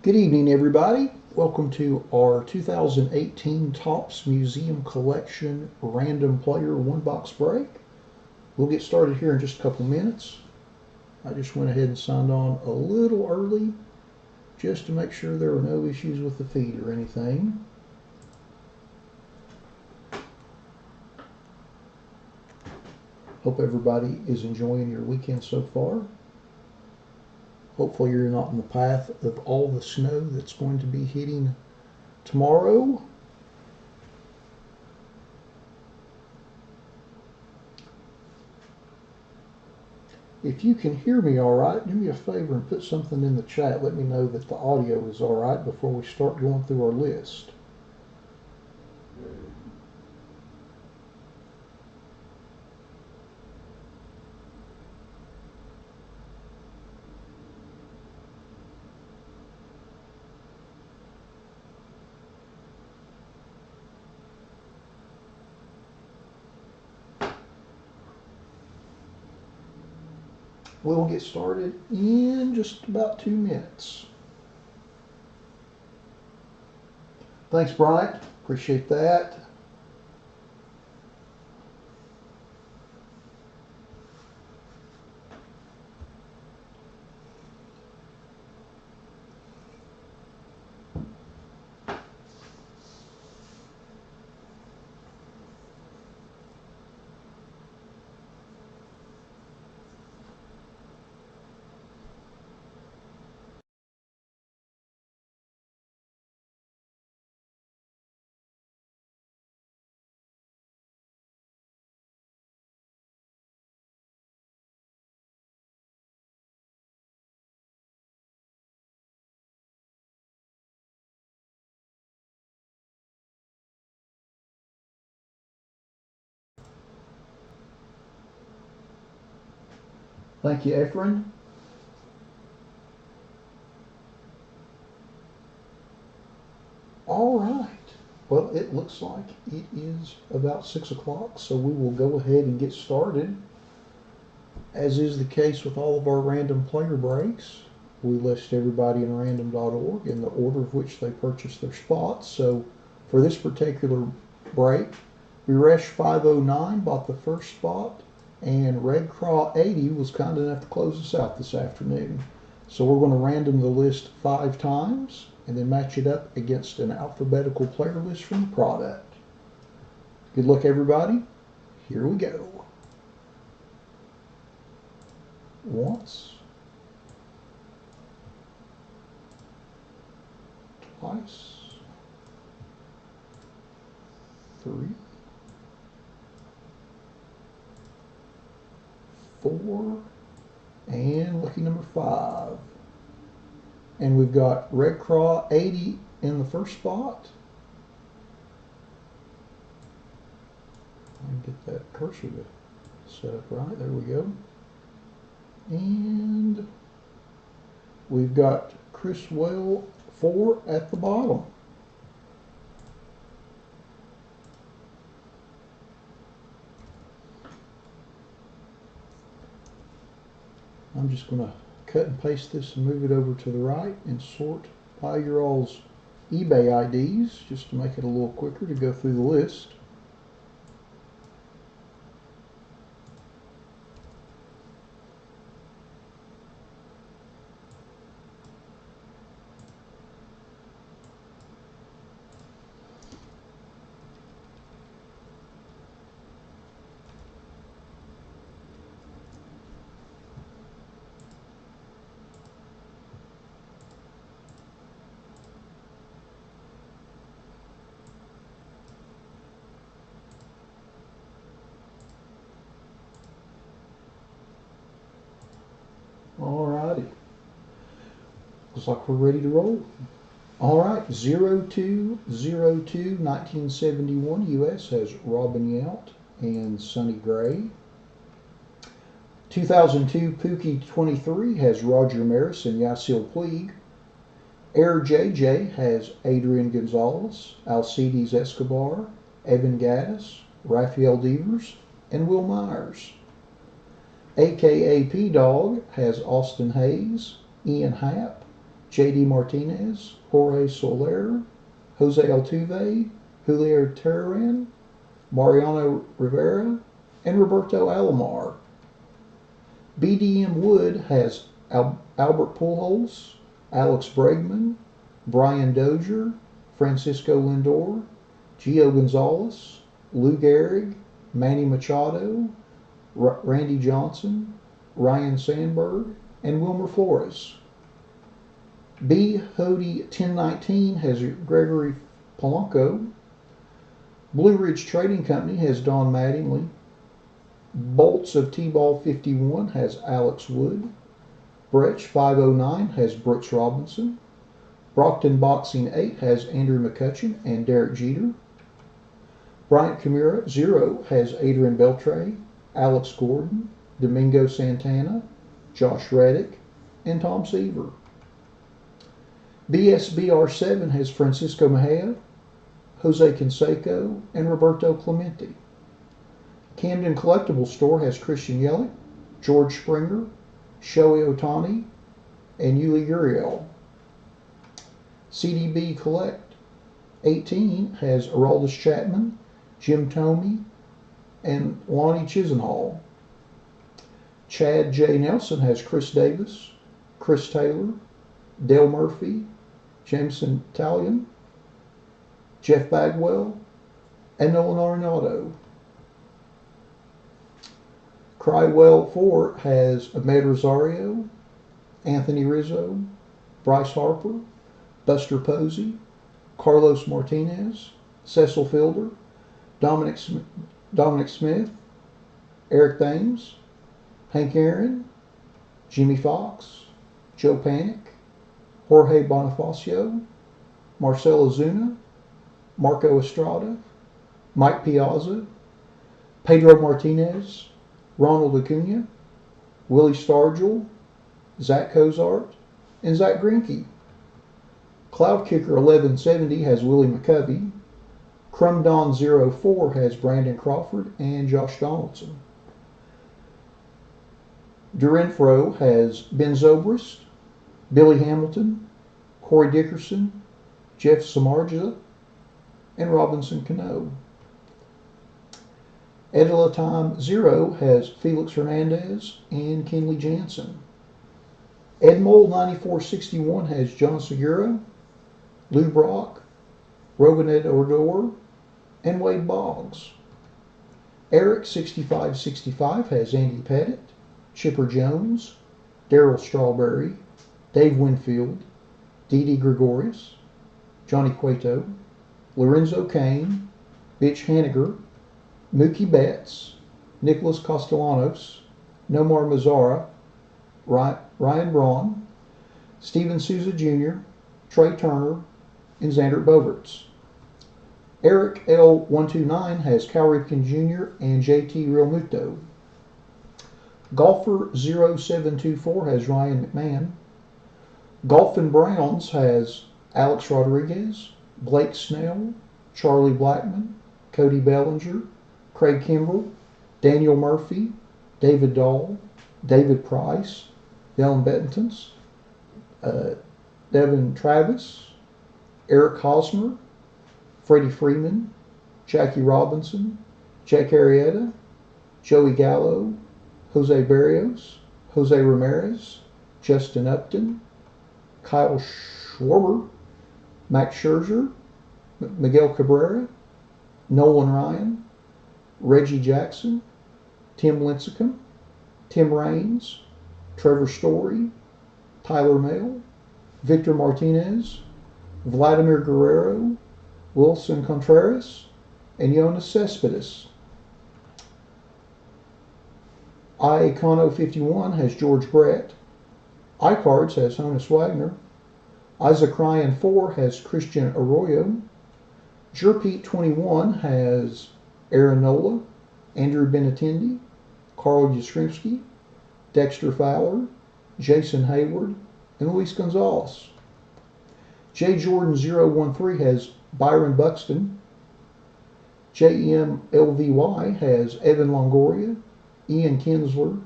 Good evening, everybody. Welcome to our 2018 Topps Museum Collection Random Player One Box Break. We'll get started here in just a couple minutes. I just went ahead and signed on a little early just to make sure there were no issues with the feed or anything. Hope everybody is enjoying your weekend so far. Hopefully you're not in the path of all the snow that's going to be hitting tomorrow. If you can hear me all right, do me a favor and put something in the chat. Let me know that the audio is all right before we start going through our list. We'll get started in just about 2 minutes. Thanks, Bryant. Appreciate that. Thank you, Efren. All right. Well, it looks like it is about 6 o'clock, so we will go ahead and get started. As is the case with all of our random player breaks, we list everybody in random.org in the order of which they purchased their spots. So for this particular break, Biresh 509 bought the first spot, and Red Craw 80 was kind enough to close us out this afternoon. So we're going to random the list 5 times and then match it up against an alphabetical player list from the product. Good luck, everybody. Here we go. Once, twice, 3, 4, and lucky number 5. And we've got Red Craw 80 in the first spot. I can get that cursor to set up right. There we go. And we've got Chris Well 4 at the bottom. I'm just going to cut and paste this and move it over to the right and sort by your all's eBay IDs just to make it a little quicker to go through the list. Alrighty. Looks like we're ready to roll. Alright, 0202 1971 US has Robin Yount and Sonny Gray. 2002 Pookie 23 has Roger Maris and Yasiel Puig. Air JJ has Adrian Gonzalez, Alcides Escobar, Evan Gattis, Rafael Devers, and Will Myers. AKA P-Dog has Austin Hayes, Ian Happ, J.D. Martinez, Jorge Soler, Jose Altuve, Julio Teheran, Mariano Rivera, and Roberto Alomar. BDM Wood has Albert Pujols, Alex Bregman, Brian Dozier, Francisco Lindor, Gio Gonzalez, Lou Gehrig, Manny Machado, Randy Johnson, Ryan Sandberg, and Wilmer Flores. B. Hody 1019 has Gregory Polanco. Blue Ridge Trading Company has Don Mattingly. Bolts of T-Ball 51 has Alex Wood. Bretch 509 has Brooks Robinson. Brockton Boxing 8 has Andrew McCutcheon and Derek Jeter. Bryant Kimura 0 has Adrian Beltre, Alex Gordon, Domingo Santana, Josh Reddick, and Tom Seaver. BSBR 7 has Francisco Mejia, Jose Canseco, and Roberto Clemente. Camden Collectible Store has Christian Yelich, George Springer, Shohei Ohtani, and Yuli Gurriel. CDB Collect 18 has Aroldis Chapman, Jim Thome, and Lonnie Chisenhall. Chad J. Nelson has Chris Davis, Chris Taylor, Dale Murphy, Jameson Talion, Jeff Bagwell, and Nolan Arenado. Crywell 4 has Ahmed Rosario, Anthony Rizzo, Bryce Harper, Buster Posey, Carlos Martinez, Cecil Fielder, Dominic Smith, Eric Thames, Hank Aaron, Jimmy Fox, Joe Panic, Jorge Bonifacio, Marcell Ozuna, Marco Estrada, Mike Piazza, Pedro Martinez, Ronald Acuna, Willie Stargell, Zach Cozart, and Zach Greinke. Cloud Kicker 1170 has Willie McCovey. Crumb Don 04 has Brandon Crawford and Josh Donaldson. Durenfro has Ben Zobrist, Billy Hamilton, Corey Dickerson, Jeff Samardzija, and Robinson Cano. Edela Time 0 has Felix Hernandez and Kenley Jansen. Edmol 9461 has John Segura, Lou Brock, Robinette Odor, and Wade Boggs. Eric 6565 has Andy Pettit, Chipper Jones, Darryl Strawberry, Dave Winfield, Didi Gregorius, Johnny Cueto, Lorenzo Cain, Bitch Haniger, Mookie Betts, Nicholas Castellanos, Nomar Mazara, Ryan Braun, Steven Souza Jr., Trey Turner, and Xander Bogaerts. Eric L129 has Cal Ripken Jr. and JT Realmuto. Golfer 0724 has Ryan McMahon. Golfin' Browns has Alex Rodriguez, Blake Snell, Charlie Blackmon, Cody Bellinger, Craig Kimbrell, Daniel Murphy, David Dahl, David Price, Dylan Bettentons, Devin Travis, Eric Hosmer, Freddie Freeman, Jackie Robinson, Jake Arrieta, Joey Gallo, Jose Barrios, Jose Ramirez, Justin Upton, Kyle Schwarber, Max Scherzer, Miguel Cabrera, Nolan Ryan, Reggie Jackson, Tim Lincecum, Tim Raines, Trevor Story, Tyler Mayle, Victor Martinez, Vladimir Guerrero, Wilson Contreras, and Jonas Cespedes. Icono 51 has George Brett. iCards has Honus Wagner. Isaac Ryan 4 has Christian Arroyo. Jerpete 21 has Aaron Nola, Andrew Benintendi, Carl Yastrzemski, Dexter Fowler, Jason Hayward, and Luis Gonzalez. J. Jordan 013 has Byron Buxton. JM LVY has Evan Longoria, Ian Kinsler,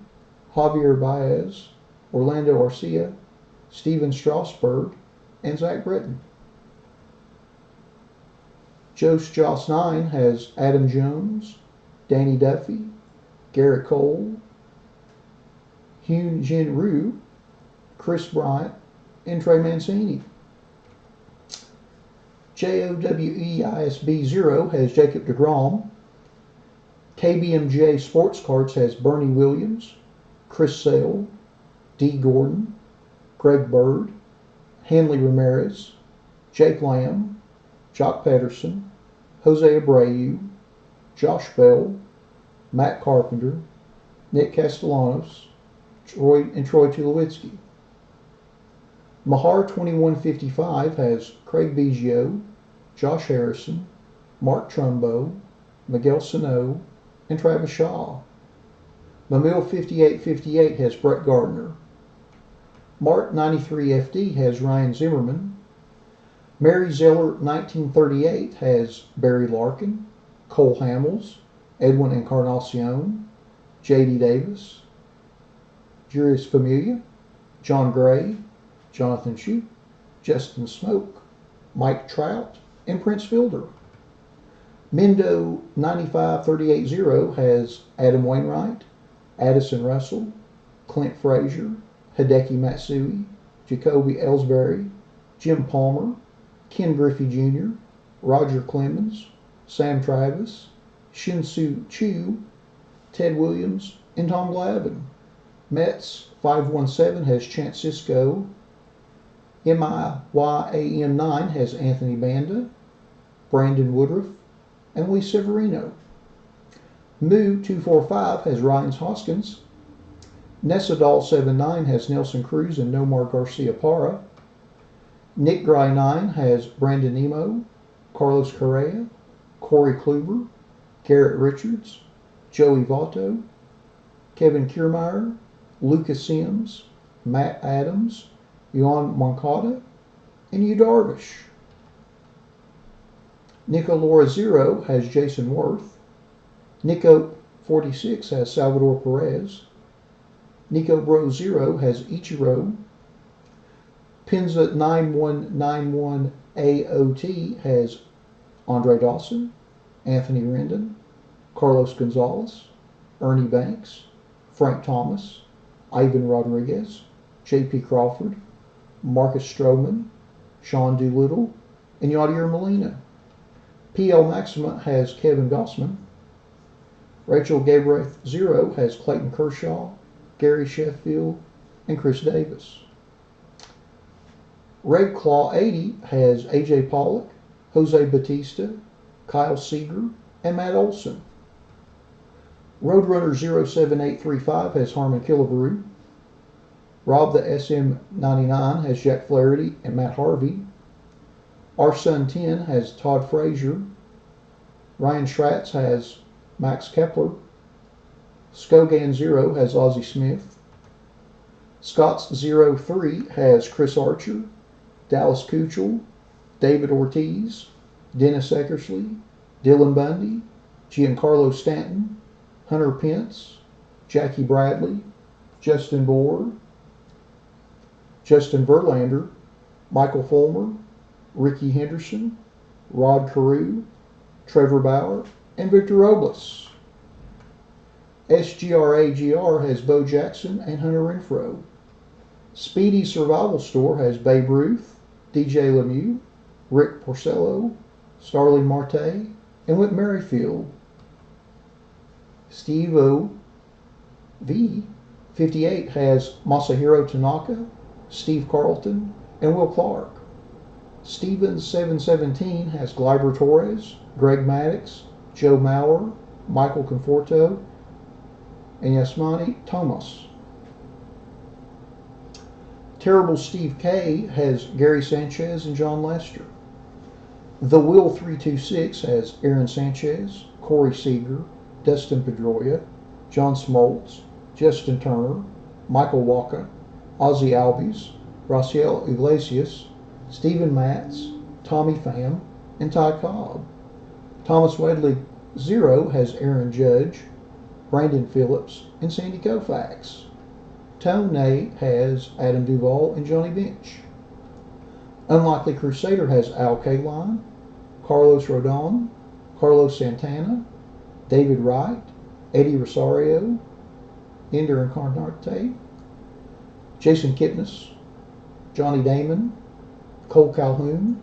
Javier Baez, Orlando Arcia, Steven Strasburg, and Zach Britton. Joss 9 has Adam Jones, Danny Duffy, Garrett Cole, Hyun Jin Ryu, Chris Bryant, and Trey Mancini. JOWEISB0 has Jacob deGrom. KBMJ Sports Cards has Bernie Williams, Chris Sale, D. Gordon, Greg Bird, Hanley Ramirez, Jake Lamb, Jock Pedersen, Jose Abreu, Josh Bell, Matt Carpenter, Nick Castellanos, Troy Tulowitzki. Mahar 2155 has Craig Biggio, Josh Harrison, Mark Trumbo, Miguel Sano, and Travis Shaw. Mamil 5858 has Brett Gardner. Mark 93FD has Ryan Zimmerman. Mary Zeller 1938 has Barry Larkin, Cole Hamels, Edwin Encarnacion, J.D. Davis, Julius Familia, John Gray, Jonathan Shoup, Justin Smoke, Mike Trout, and Prince Fielder. Mendo 95380 has Adam Wainwright, Addison Russell, Clint Frazier, Hideki Matsui, Jacoby Ellsbury, Jim Palmer, Ken Griffey Jr., Roger Clemens, Sam Travis, Shin-Soo Chu, Ted Williams, and Tom Glavine. Mets 517 has Chance Sisco. MIYAM9 has Anthony Banda, Brandon Woodruff, and Lee Severino. Moo 245 has Ryan Hoskins. Nessadal 79 has Nelson Cruz and Nomar Garcia Parra. Nick Gry 9 has Brandon Nemo, Carlos Correa, Corey Kluber, Garrett Richards, Joey Votto, Kevin Kiermaier, Lucas Sims, Matt Adams, Yohan Moncada, and Yu Darvish. Nico Laura 0 has Jason Worth. Nico 46 has Salvador Perez. Nico Bro 0 has Ichiro. Pinza 9191 AOT has Andre Dawson, Anthony Rendon, Carlos Gonzalez, Ernie Banks, Frank Thomas, Ivan Rodriguez, J.P. Crawford, Marcus Stroman, Sean Doolittle, and Yadier Molina. PL Maxima has Kevin Gossman. Rachel Gabraith 0 has Clayton Kershaw, Gary Sheffield, and Chris Davis. Red Claw 80 has AJ Pollock, Jose Batista, Kyle Seager, and Matt Olson. Roadrunner 07835 has Harmon Killebrew. Rob the SM99 has Jack Flaherty and Matt Harvey. Our Son 10 has Todd Frazier. Ryan Schratz has Max Kepler. Skogan 0 has Ozzie Smith. Scott's 03 has Chris Archer, Dallas Keuchel, David Ortiz, Dennis Eckersley, Dylan Bundy, Giancarlo Stanton, Hunter Pence, Jackie Bradley, Justin Bohr, Justin Verlander, Michael Fulmer, Ricky Henderson, Rod Carew, Trevor Bauer, and Victor Robles. SGRAGR has Bo Jackson and Hunter Renfroe. Speedy Survival Store has Babe Ruth, DJ Lemieux, Rick Porcello, Starling Marte, and Whit Merrifield. Steve O. V. 58 has Masahiro Tanaka, Steve Carlton, and Will Clark. Stevens 717 has Gleyber Torres, Greg Maddux, Joe Mauer, Michael Conforto, and Yasmani Tomas. Terrible Steve K has Gary Sanchez and John Lester. The Will 326 has Aaron Sanchez, Corey Seager, Dustin Pedroia, John Smoltz, Justin Turner, Michael Walker, Ozzie Albies, Raciel Iglesias, Stephen Matz, Tommy Pham, and Ty Cobb. Thomas Wedley 0 has Aaron Judge, Brandon Phillips, and Sandy Koufax. Tone has Adam Duvall and Johnny Bench. Unlikely Crusader has Al Kaline, Carlos Rodon, Carlos Santana, David Wright, Eddie Rosario, Ender Incarnate, Jason Kipnis, Johnny Damon, Cole Calhoun,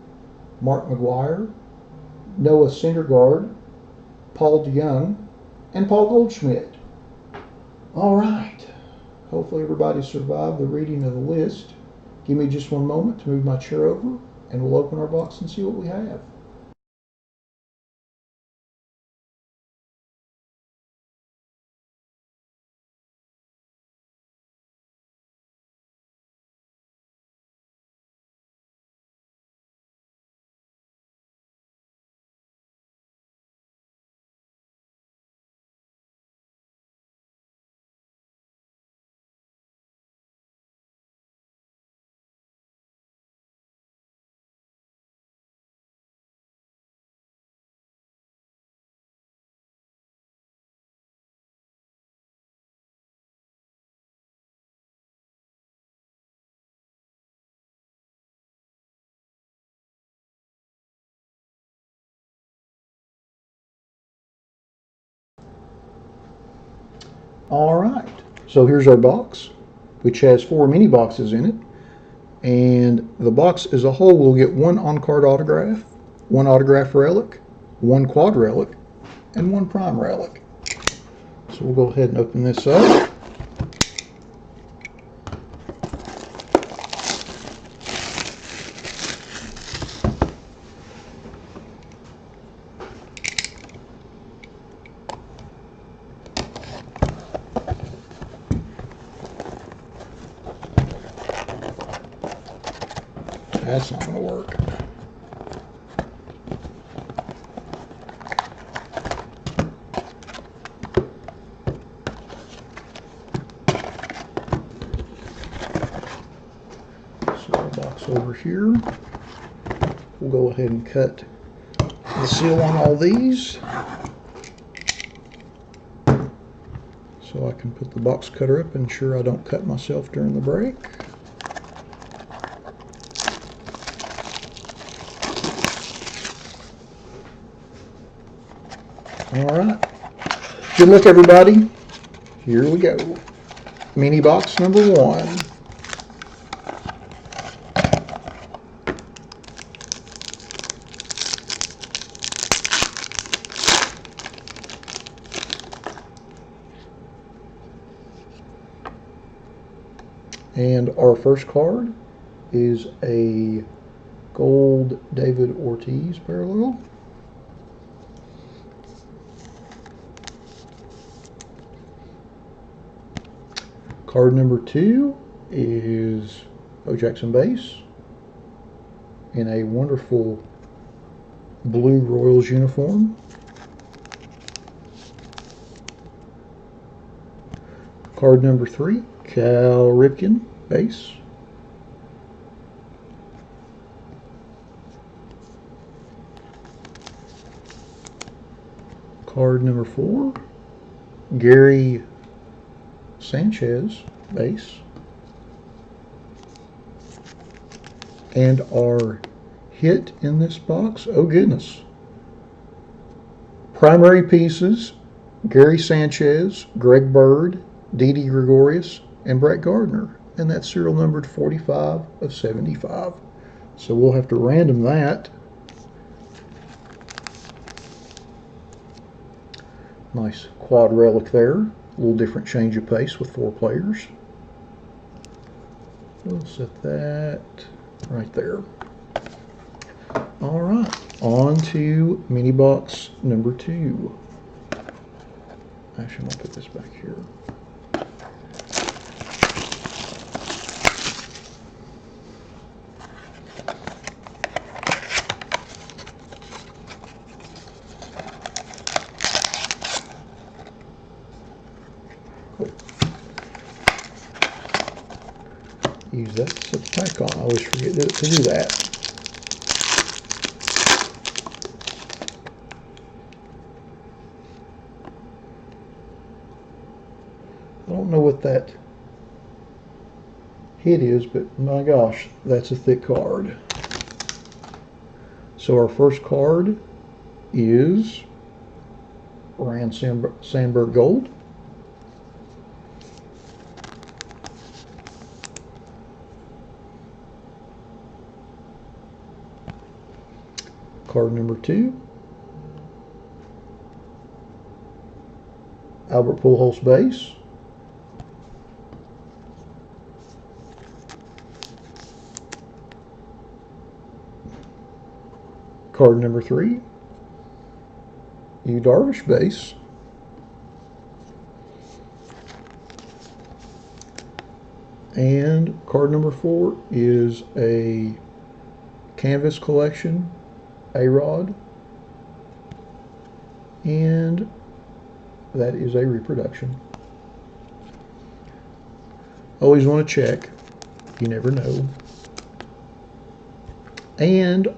Mark McGuire, Noah Syndergaard, Paul DeYoung, and Paul Goldschmidt. All right. Hopefully everybody survived the reading of the list. Give me just one moment to move my chair over, and we'll open our box and see what we have. All right, so here's our box, which has 4 mini boxes in it. And the box as a whole will get 1 on-card autograph, 1 autograph relic, 1 quad relic, and 1 prime relic. So we'll go ahead and open this up. That's not going to work. So our box over here. We'll go ahead and cut the seal on all these, so I can put the box cutter up and ensure I don't cut myself during the break. All right. Good luck, everybody. Here we go. Mini box number 1. And our first card is a gold David Ortiz parallel. Card number 2 is Bo Jackson base in a wonderful blue Royals uniform. Card number 3, Cal Ripken base. Card number 4, Gary Sanchez base. And our hit in this box, oh goodness, primary pieces, Gary Sanchez, Greg Bird, Didi Gregorius, and Brett Gardner, and that's serial numbered 45 of 75. So we'll have to random that. Nice quad relic there. A little different change of pace with 4 players. We'll set that right there. All right, on to mini box number 2. Actually, I'm gonna put this back here. Use that to set the pack on. I always forget to do that. I don't know what that hit is, but my gosh, that's a thick card. So our first card is Rand Sandberg Gold. Card number 2, Albert Pujols base. Card number 3, Yu Darvish base. And card number 4 is a Canvas Collection A-Rod. And that is a reproduction. Always want to check. You never know. And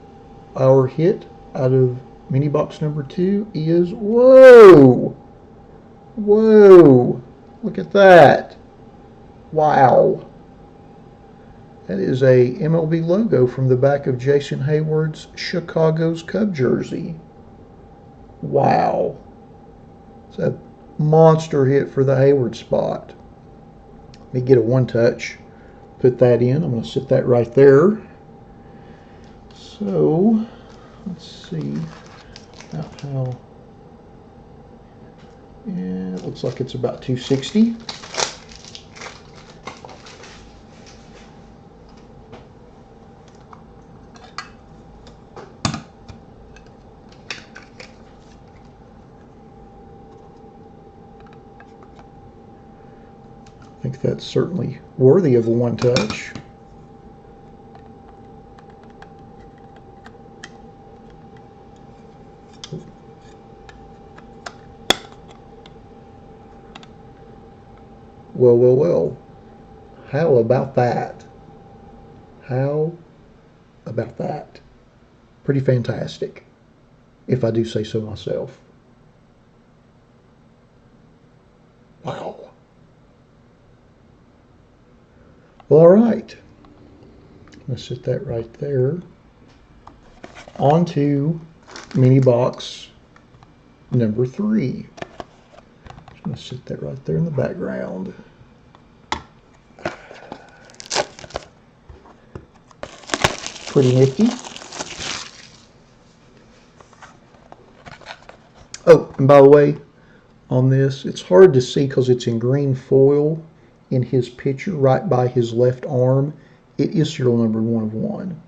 our hit out of mini box number 2 is, whoa! Whoa! Look at that. Wow. That is a MLB logo from the back of Jason Hayward's Chicago's Cub jersey. Wow. It's a monster hit for the Hayward spot. Let me get a one touch. Put that in. I'm going to sit that right there. So, let's see about how. Yeah, it looks like it's about 260. I think that's certainly worthy of a one touch. Well, well, well. How about that? How about that? Pretty fantastic, if I do say so myself. Wow. Well, all right. Let's set that right there. On to mini box number 3. Just going to set that right there in the background. Pretty nifty. Oh, and by the way, on this, it's hard to see because it's in green foil in his picture right by his left arm. It is serial numbered 1 of 1.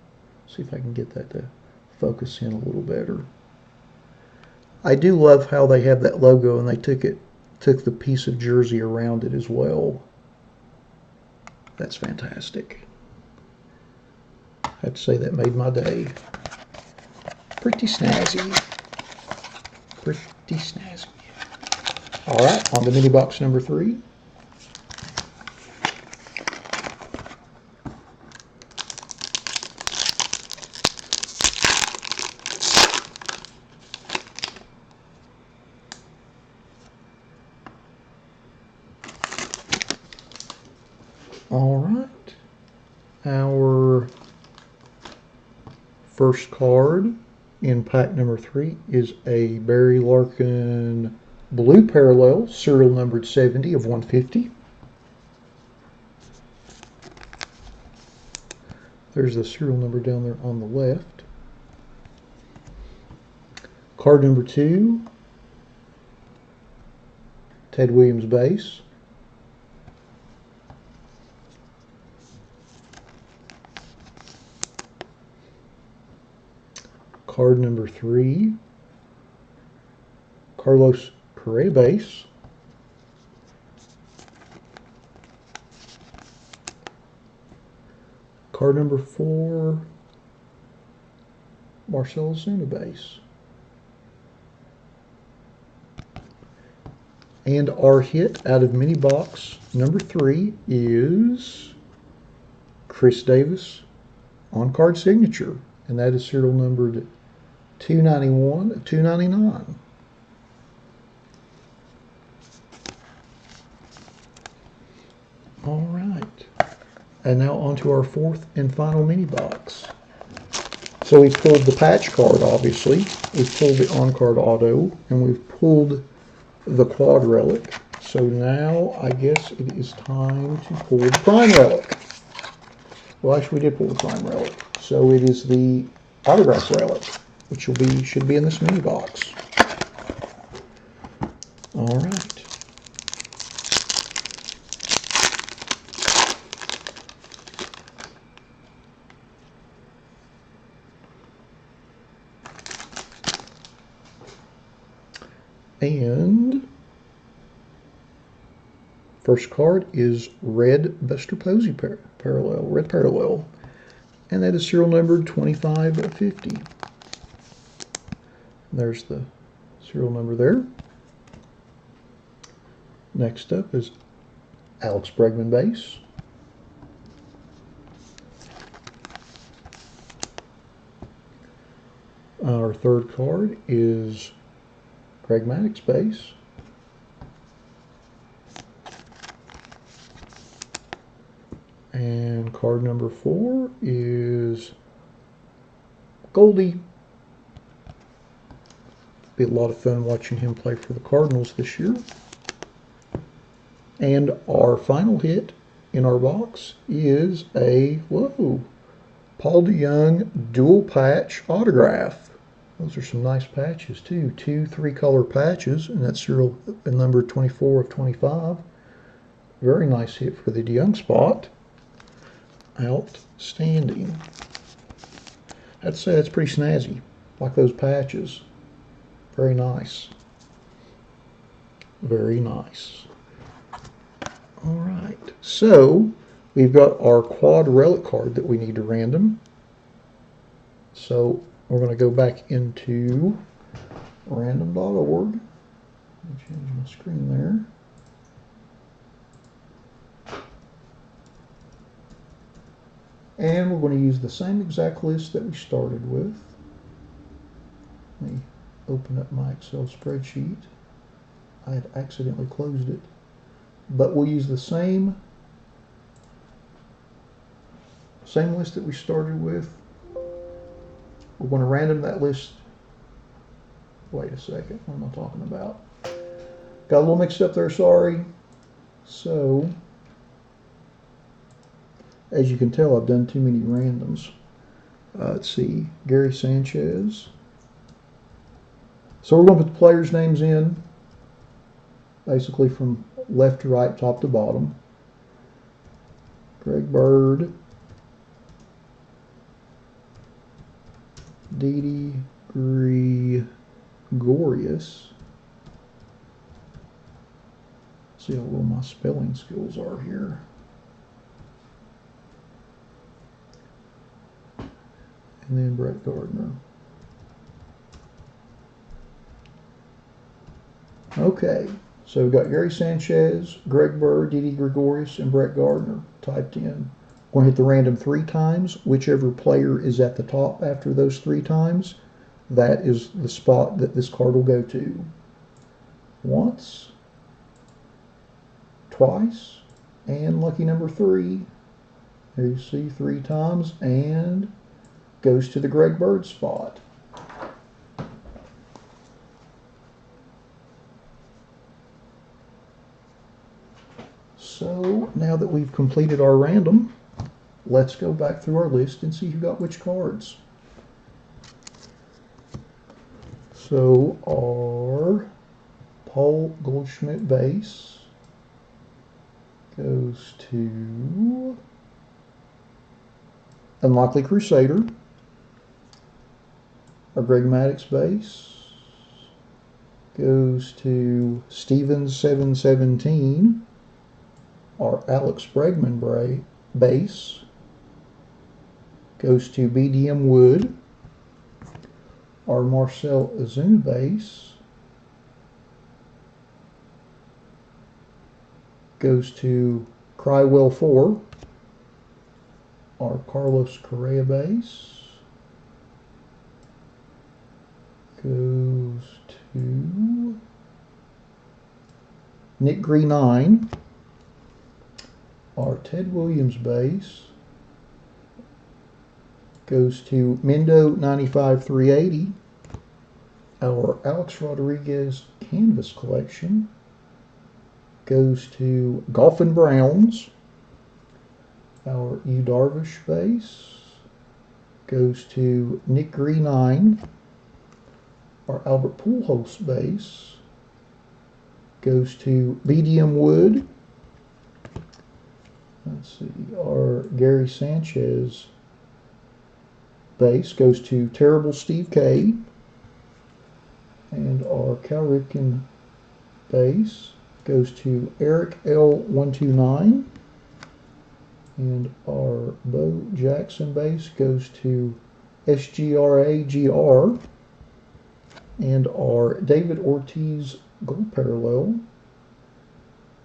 See if I can get that to focus in a little better. I do love how they have that logo and they took the piece of jersey around it as well. That's fantastic. I have to say that made my day. Pretty snazzy. Pretty snazzy. All right, on to mini box number 3. All right, our first card in pack number 3 is a Barry Larkin blue parallel, serial numbered 70 of 150. There's the serial number down there on the left. Card number 2, Ted Williams base. Card number 3, Carlos Correa base. Card number 4, Marcell Ozuna base. And our hit out of mini box number 3 is Chris Davis on card signature, and that is serial numbered 291 of 299. All right. And now onto our fourth and final mini box. So we've pulled the patch card, obviously. We've pulled the on-card auto, and we've pulled the quad relic. So now I guess it is time to pull the prime relic. Well, actually, we did pull the prime relic. So it is the autograph relic, which should be in this mini box. All right. And first card is Red Buster Posey Parallel, Red Parallel. And that is serial numbered 2550. There's the serial number there. Next up is Alex Bregman base. Our third card is Greg Maddux base. And card number 4 is Goldie. Be a lot of fun watching him play for the Cardinals this year. And our final hit in our box is a, Paul DeYoung dual patch autograph. Those are some nice patches too. 2 3-color patches, and that's serial number 24 of 25. Very nice hit for the DeYoung spot. Outstanding. I'd say that's pretty snazzy, like those patches. Very nice. Very nice. All right, so we've got our quad relic card that we need to random. So we're going to go back into random.org. Change my screen there. And we're going to use the same exact list that we started with. Let me open up my Excel spreadsheet. I had accidentally closed it. But we'll use the same list that we started with. We're going to random that list. Wait a second, what am I talking about? Got a little mixed up there, sorry. So, as you can tell, I've done too many randoms. Let's see, Gary Sanchez. So we're going to put the players' names in, basically from left to right, top to bottom. Greg Bird, Didi Gregorius. See how low my spelling skills are here. And then Brett Gardner. Okay, so we've got Gary Sanchez, Greg Bird, Didi Gregorius, and Brett Gardner typed in. We're going to hit the random 3 times. Whichever player is at the top after those 3 times, that is the spot that this card will go to. Once, twice, and lucky number 3. There you see 3 times, and goes to the Greg Bird spot. So now that we've completed our random, let's go back through our list and see who got which cards. So our Paul Goldschmidt base goes to Unlikely Crusader. Our Greg Maddux base goes to Stevens 717. Our Alex Bregman base goes to BDM Wood. Our Marcel Ozuna base goes to Crywell 4. Our Carlos Correa base goes to Nick Green 9. our Ted Williams base goes to Mendo 95-380. Our Alex Rodriguez canvas collection goes to Golfin' Browns. Our U Darvish base goes to Nick Green 9. Our Albert Pujols base goes to BDM Wood. Let's see, our Gary Sanchez base goes to Terrible Steve K. And our Cal Ripken base goes to Eric L129. And our Bo Jackson base goes to SGRAGR. And our David Ortiz gold parallel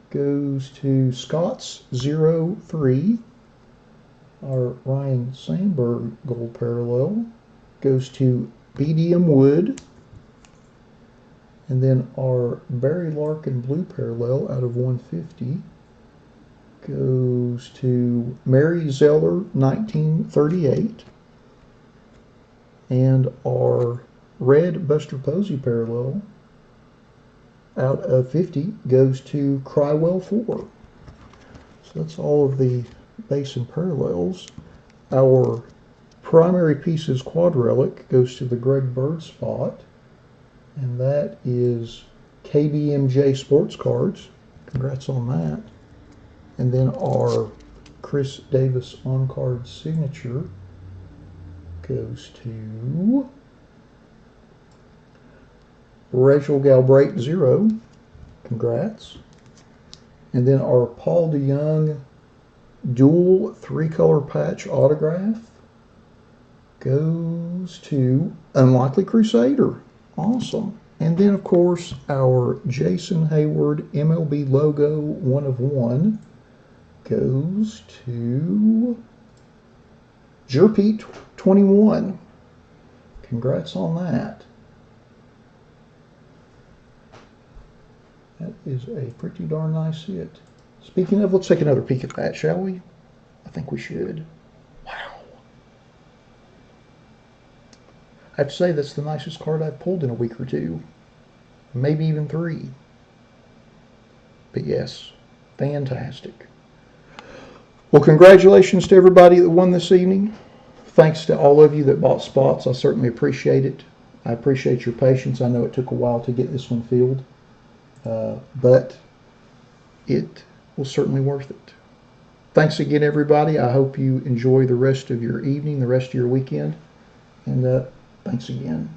goes to Scott's 03. Our Ryan Sandberg gold parallel goes to BDM Wood. And then our Barry Larkin blue parallel out of 150 goes to Mary Zeller 1938. And our red Buster Posey parallel out of 50 goes to Crywell 4. So that's all of the base and parallels. Our primary pieces quad relic goes to the Greg Bird spot, and that is KBMJ Sports Cards. Congrats on that. And then our Chris Davis on-card signature goes to Rachel Galbraith 0. Congrats. And then our Paul DeYoung dual 3-color patch autograph goes to Unlikely Crusader. Awesome. And then, of course, our Jason Hayward MLB logo 1 of 1 goes to Jerpete 21. Congrats on that. That is a pretty darn nice hit. Speaking of, let's take another peek at that, shall we? I think we should. Wow. I have to say that's the nicest card I've pulled in a week or two. Maybe even 3. But yes, fantastic. Well, congratulations to everybody that won this evening. Thanks to all of you that bought spots. I certainly appreciate it. I appreciate your patience. I know it took a while to get this one filled, but it was certainly worth it. Thanks again, everybody. I hope you enjoy the rest of your evening, the rest of your weekend, and thanks again.